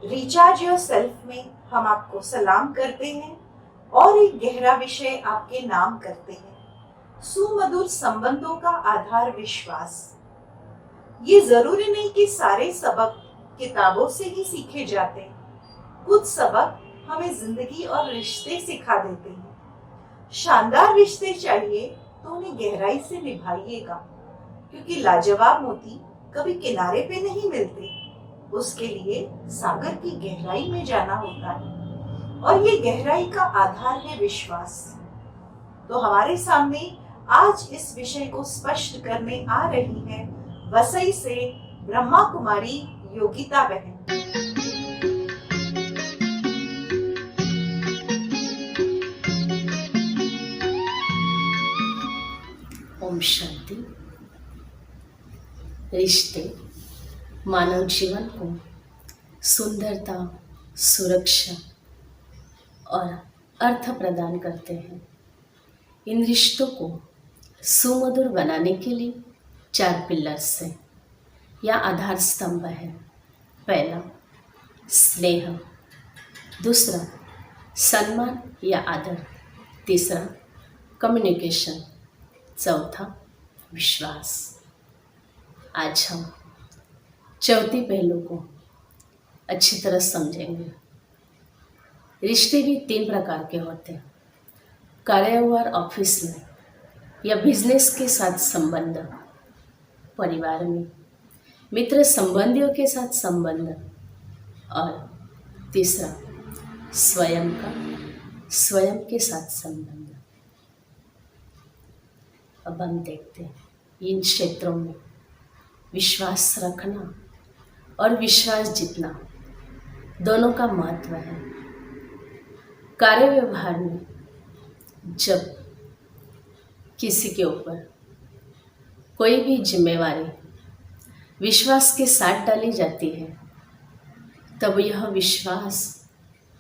Recharge your self में हम आपको सलाम करते हैं और एक गहरा विषय आपके नाम करते हैं। सुमधुर संबंधों का आधार विश्वास। ये जरूरी नहीं कि सारे सबक किताबों से ही सीखे जाते हैं। कुछ सबक हमें जिंदगी और रिश्ते सिखा देते हैं। शानदार रिश्ते चाहिए तो उन्हें गहराई से निभाइएगा, क्योंकि लाजवाब मोती कभी किनारे पे नहीं मिलते। उसके लिए सागर की गहराई में जाना होता है, और ये गहराई का आधार है विश्वास। तो हमारे सामने आज इस विषय को स्पष्ट करने आ रही है वसई से ब्रह्मा कुमारी योगिता बहन। ओम शांति। रिश्ते मानव जीवन को सुंदरता, सुरक्षा और अर्थ प्रदान करते हैं। इन रिश्तों को सुमधुर बनाने के लिए 4 पिलर्स हैं या आधार स्तंभ है। पहला स्नेह, दूसरा सम्मान या आदर, तीसरा कम्युनिकेशन, चौथा विश्वास। आज हम चौथी पहलू को अच्छी तरह समझेंगे। रिश्ते भी 3 प्रकार के होते हैं। कार्य और ऑफिस में या बिजनेस के साथ संबंध, परिवार में मित्र संबंधियों के साथ संबंध, और तीसरा स्वयं के साथ संबंध। अब हम देखते हैं इन क्षेत्रों में विश्वास रखना और विश्वास जीतना दोनों का महत्व है। कार्य व्यवहार में जब किसी के ऊपर कोई भी जिम्मेवारी विश्वास के साथ डाली जाती है, तब यह विश्वास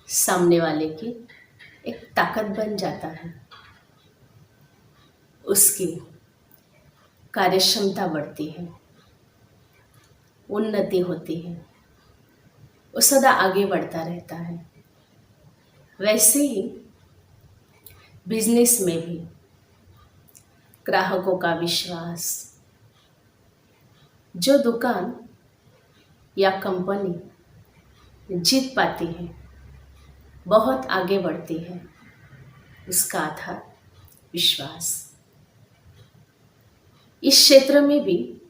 सामने वाले की एक ताकत बन जाता है। उसकी कार्यक्षमता बढ़ती है, उन्नति होती है, वो सदा आगे बढ़ता रहता है। वैसे ही बिजनेस में भी ग्राहकों का विश्वास, जो दुकान या कंपनी जीत पाती है, बहुत आगे बढ़ती है, उसका आधार विश्वास। इस क्षेत्र में भी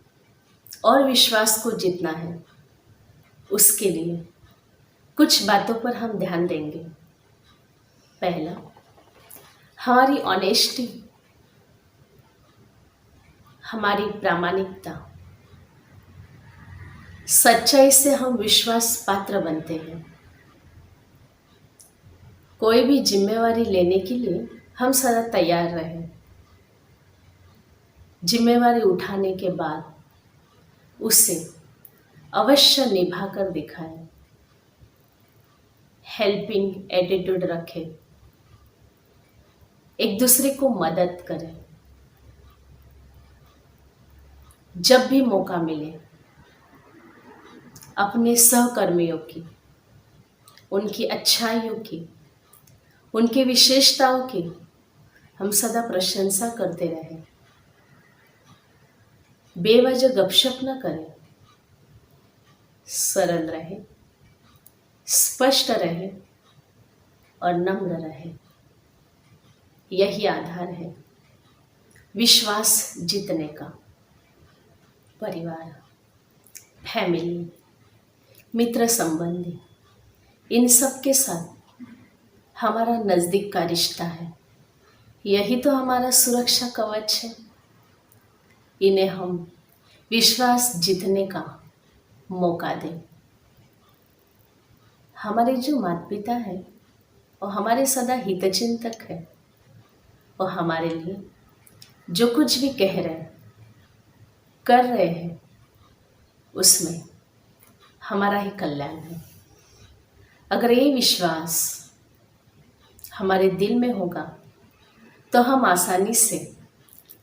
और विश्वास को जीतना है, उसके लिए कुछ बातों पर हम ध्यान देंगे। पहला, हमारी ऑनेस्टी, हमारी प्रामाणिकता। सच्चाई से हम विश्वास पात्र बनते हैं। कोई भी जिम्मेवारी लेने के लिए हम सदा तैयार रहें। जिम्मेवारी उठाने के बाद उसे अवश्य निभा कर दिखाएं। हेल्पिंग एटीट्यूड रखें, एक दूसरे को मदद करें। जब भी मौका मिले अपने सहकर्मियों की, उनकी अच्छाइयों की, उनकी विशेषताओं की हम सदा प्रशंसा करते रहें। बेवजह गपशप न करें, सरल रहे, स्पष्ट रहे और नम्र रहे। यही आधार है विश्वास जीतने का। परिवार, फैमिली, मित्र संबंधी, इन सब के साथ हमारा नज़दीक का रिश्ता है। यही तो हमारा सुरक्षा कवच है। इन्हें हम विश्वास जीतने का मौका दें। हमारे जो माता पिता है वो हमारे सदा हितचिंतक है। वो हमारे लिए जो कुछ भी कह रहे हैं, कर रहे हैं, उसमें हमारा ही कल्याण है। अगर ये विश्वास हमारे दिल में होगा तो हम आसानी से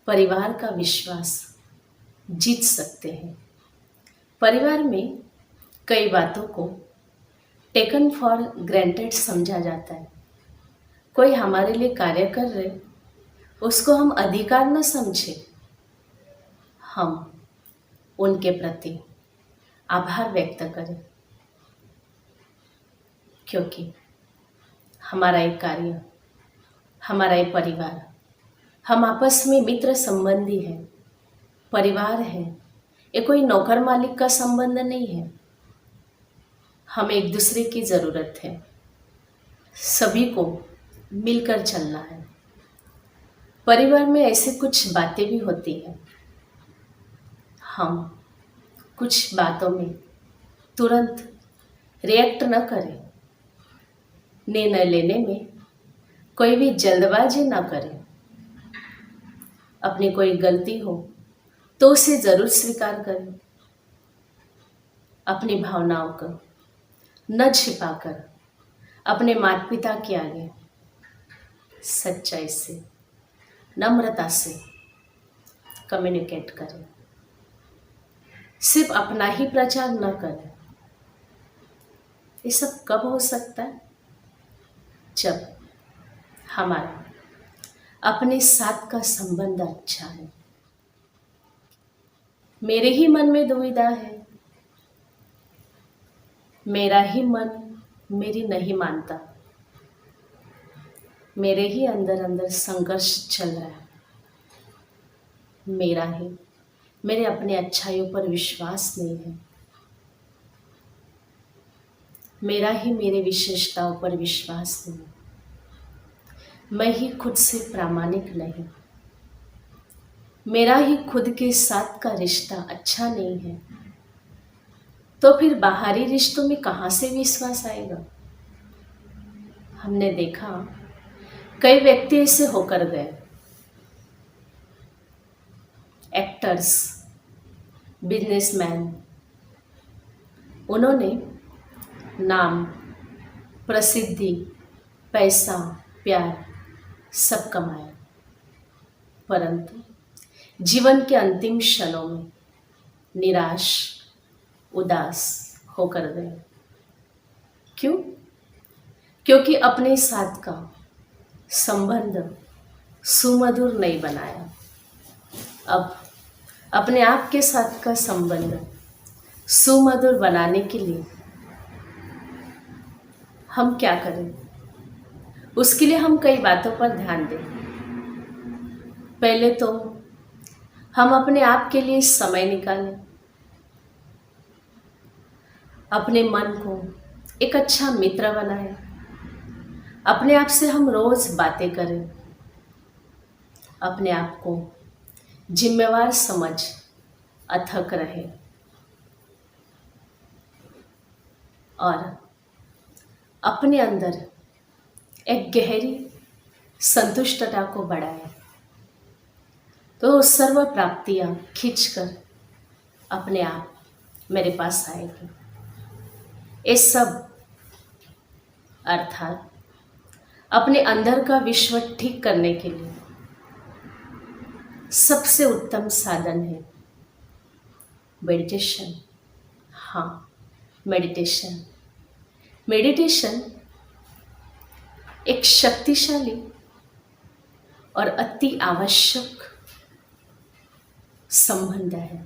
परिवार का विश्वास जीत सकते हैं। परिवार में कई बातों को टेकन फॉर ग्रांटेड समझा जाता है। कोई हमारे लिए कार्य कर रहे, उसको हम अधिकार न समझे, हम उनके प्रति आभार व्यक्त करें, क्योंकि हमारा एक कार्य, हमारा एक परिवार, हम आपस में मित्र संबंधी हैं, परिवार है। ये कोई नौकर मालिक का संबंध नहीं है। हमें एक दूसरे की ज़रूरत है, सभी को मिलकर चलना है। परिवार में ऐसे कुछ बातें भी होती हैं, हम कुछ बातों में तुरंत रिएक्ट न करें, निर्णय लेने में कोई भी जल्दबाजी न करें। अपनी कोई गलती हो तो उसे ज़रूर स्वीकार करें। अपनी भावनाओं को न छिपाकर अपने माता पिता के आगे सच्चाई से, नम्रता से कम्युनिकेट करें। सिर्फ अपना ही प्रचार न करें। ये सब कब हो सकता है? जब हमारा अपने साथ का संबंध अच्छा है। मेरे ही मन में दुविधा है, मेरा ही मन मेरी नहीं मानता, मेरे ही अंदर अंदर संघर्ष चल रहा है, मेरे अपने अच्छाइयों पर विश्वास नहीं है, मेरा ही मेरे विशेषताओं पर विश्वास नहीं, मैं ही खुद से प्रामाणिक नहीं, मेरा ही खुद के साथ का रिश्ता अच्छा नहीं है, तो फिर बाहरी रिश्तों में कहाँ से विश्वास आएगा? हमने देखा कई व्यक्ति ऐसे होकर गए, एक्टर्स, बिजनेसमैन, उन्होंने नाम, प्रसिद्धि, पैसा, प्यार सब कमाया, परंतु जीवन के अंतिम क्षणों में निराश, उदास होकर गए। क्यों? क्योंकि अपने साथ का संबंध सुमधुर नहीं बनाया। अब अपने आप के साथ का संबंध सुमधुर बनाने के लिए हम क्या करें? उसके लिए हम कई बातों पर ध्यान दें। पहले तो हम अपने आप के लिए समय निकालें, अपने मन को एक अच्छा मित्र बनाएं, अपने आप से हम रोज बातें करें, अपने आप को जिम्मेवार समझ अथक रहे और अपने अंदर एक गहरी संतुष्टता को बढ़ाए, तो सर्व प्राप्तियां खींचकर अपने आप मेरे पास आएगी। ये सब अर्थात अपने अंदर का विश्व ठीक करने के लिए सबसे उत्तम साधन है मेडिटेशन। हाँ, मेडिटेशन एक शक्तिशाली और अति आवश्यक संबंध है।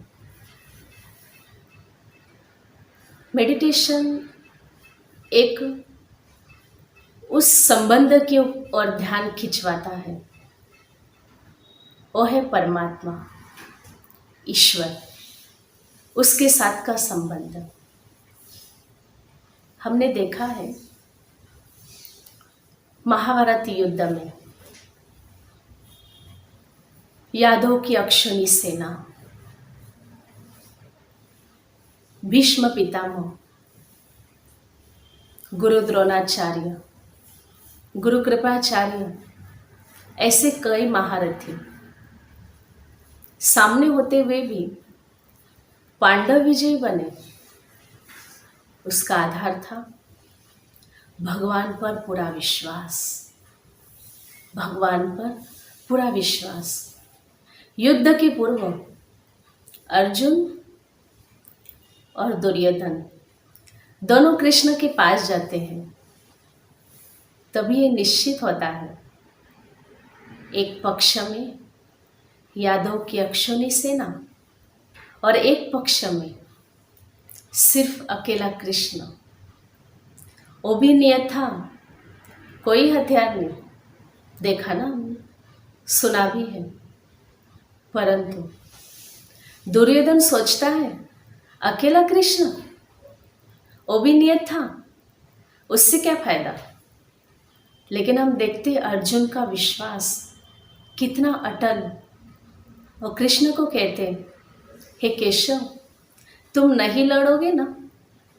मेडिटेशन एक उस संबंध की ओर ध्यान खिंचवाता है, वो है परमात्मा, ईश्वर, उसके साथ का संबंध। हमने देखा है महाभारत युद्ध में यादव की अक्षौणी सेना, भीष्म पितामह, गुरु द्रोणाचार्य, गुरु कृपाचार्य, ऐसे कई महारथी सामने होते हुए भी पांडव विजयी बने। उसका आधार था भगवान पर पूरा विश्वास, भगवान पर पूरा विश्वास। युद्ध के पूर्व अर्जुन और दुर्योधन दोनों कृष्ण के पास जाते हैं, तभी ये निश्चित होता है, एक पक्ष में यादव की अक्षौनी सेना और एक पक्ष में सिर्फ अकेला कृष्ण। वो भी नियत था, कोई हथियार नहीं, देखा ना हमने, सुना भी है। परंतु दुर्योधन सोचता है अकेला कृष्ण, वो भी नियत था, उससे क्या फायदा। लेकिन हम देखते अर्जुन का विश्वास कितना अटल। और कृष्ण को कहते हैं, हे केशव, तुम नहीं लड़ोगे ना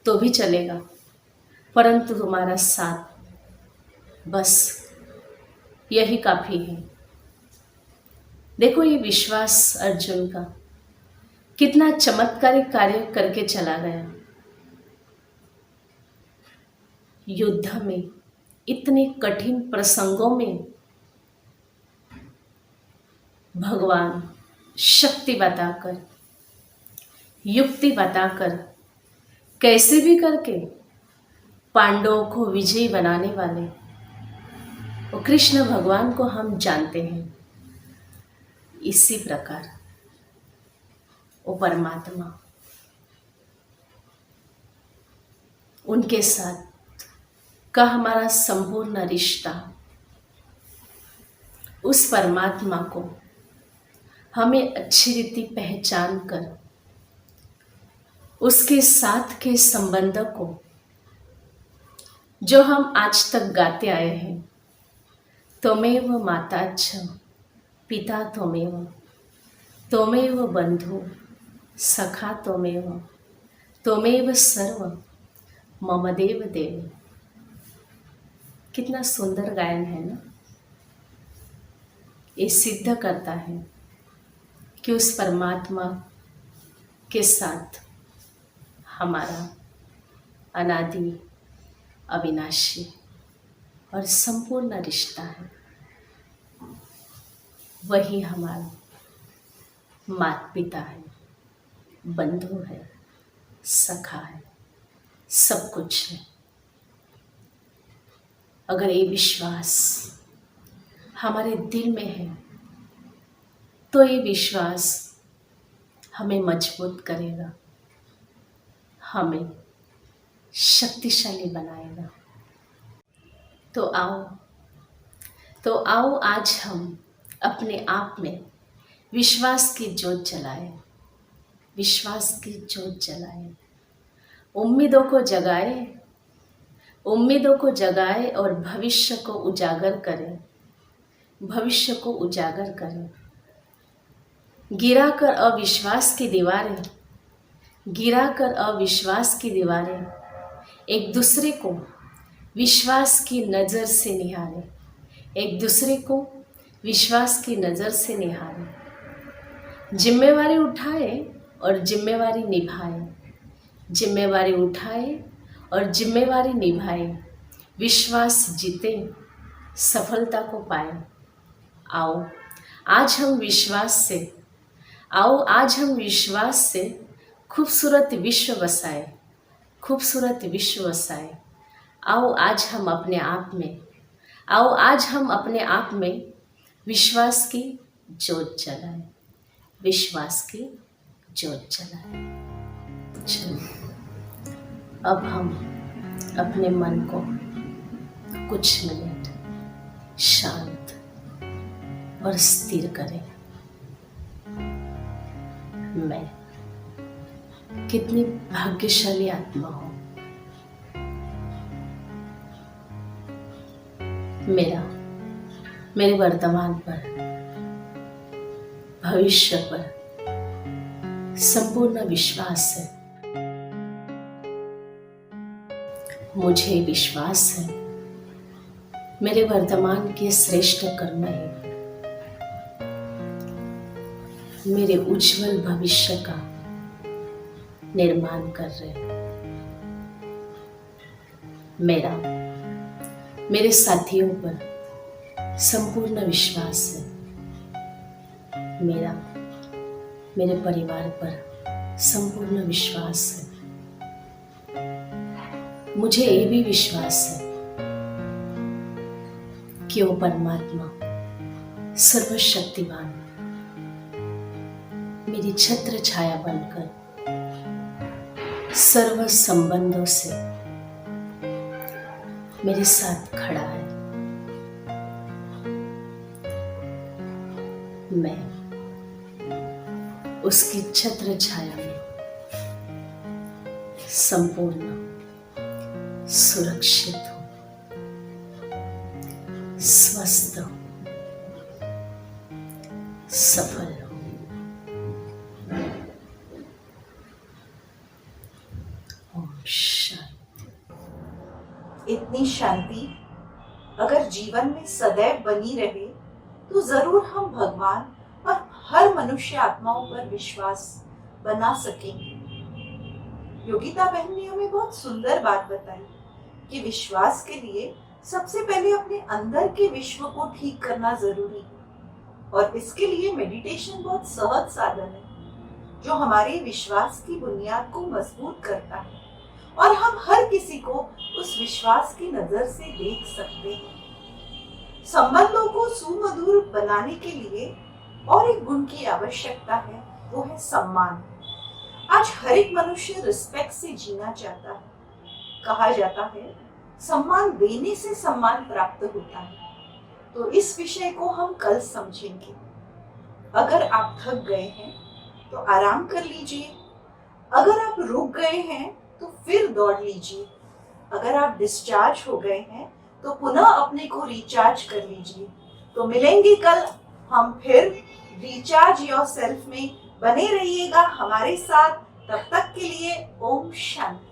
तो भी चलेगा, परंतु तुम्हारा साथ बस यही काफी है। देखो ये विश्वास अर्जुन का कितना चमत्कारिक कार्य करके चला गया। युद्ध में इतने कठिन प्रसंगों में भगवान शक्ति बताकर, युक्ति बताकर, कैसे भी करके पांडवों को विजयी बनाने वाले वो कृष्ण भगवान को हम जानते हैं। इसी प्रकार वो परमात्मा उनके साथ का हमारा संपूर्ण रिश्ता, उस परमात्मा को हमें अच्छी रीति पहचान कर उसके साथ के संबंध को जो हम आज तक गाते आए हैं, त्वमेव माता च पिता त्वमेव, त्वमेव बंधु सखा त्वमेव, त्वमेव सर्व मम देव देव। कितना सुंदर गायन है ना। ये सिद्ध करता है कि उस परमात्मा के साथ हमारा अनादि, अविनाशी और संपूर्ण रिश्ता है। वही हमारा माता पिता है, बंधु है, सखा है, सब कुछ है। अगर ये विश्वास हमारे दिल में है तो ये विश्वास हमें मजबूत करेगा, हमें शक्तिशाली बनाएगा। तो आओ आज हम अपने आप में विश्वास की जोत जलाएं, विश्वास की जोत जलाएं, उम्मीदों को जगाएं, उम्मीदों को जगाएं और भविष्य को उजागर करें, भविष्य को उजागर करें। गिराकर अविश्वास की दीवारें, गिराकर अविश्वास की दीवारें, एक दूसरे को विश्वास की नज़र से निहारें, एक दूसरे को विश्वास की नज़र से निहारें। जिम्मेवारी उठाए और जिम्मेवारी निभाए, जिम्मेवारी उठाए और जिम्मेवारी निभाए, विश्वास जीते, सफलता को पाए। आओ आज हम विश्वास से, आओ आज हम विश्वास से खूबसूरत विश्व बसाए, खूबसूरत विश्व बसाए। आओ आज हम अपने आप में, आओ आज हम अपने आप में विश्वास की जोत जलाएं, विश्वास की जोत जलाएं। चलो अब हम अपने मन को कुछ मिनट शांत और स्थिर करें। मैं कितनी भाग्यशाली आत्मा हूँ। मेरे वर्तमान पर, भविष्य पर संपूर्ण विश्वास है। मुझे विश्वास है मेरे वर्तमान के श्रेष्ठ कर्म है मेरे उज्जवल भविष्य का निर्माण कर रहे हैं। मेरे साथियों पर संपूर्ण विश्वास है। मेरे परिवार पर संपूर्ण विश्वास है। मुझे ये भी विश्वास है कि वो परमात्मा सर्वशक्तिमान मेरी छत्र छाया बनकर सर्व संबंधों से मेरे साथ खड़ा है। मैं उसकी छत्र छाया में संपूर्ण सुरक्षित हूं, स्वस्थ हूं, सफल हूं। ओम शांति। इतनी शांति अगर जीवन में सदैव बनी रहे तो जरूर हम भगवान और हर मनुष्य आत्माओं पर विश्वास बना सकेंगे। योगिता बहन ने हमें बहुत सुंदर बात बताई कि विश्वास के लिए सबसे पहले अपने अंदर के विश्व को ठीक करना जरूरी है, और इसके लिए मेडिटेशन बहुत सहज साधन है जो हमारे विश्वास की बुनियाद को मजबूत करता है और हम हर किसी को उस विश्वास की नजर से देख सकते हैं। संबंधों को सुमधुर बनाने के लिए और एक गुण की आवश्यकता है, वो है सम्मान। आज हर एक मनुष्य रिस्पेक्ट से जीना चाहता है। कहा जाता है सम्मान देने से सम्मान प्राप्त होता है। तो इस विषय को हम कल समझेंगे। अगर आप थक गए हैं तो आराम कर लीजिए, अगर आप रुक गए हैं तो फिर दौड़ लीजिए, अगर आप डिस्चार्ज हो गए हैं तो पुनः अपने को रिचार्ज कर लीजिए। तो मिलेंगे कल हम फिर। रिचार्ज योरसेल्फ में बने रहिएगा हमारे साथ। तब तक के लिए ओम शांति।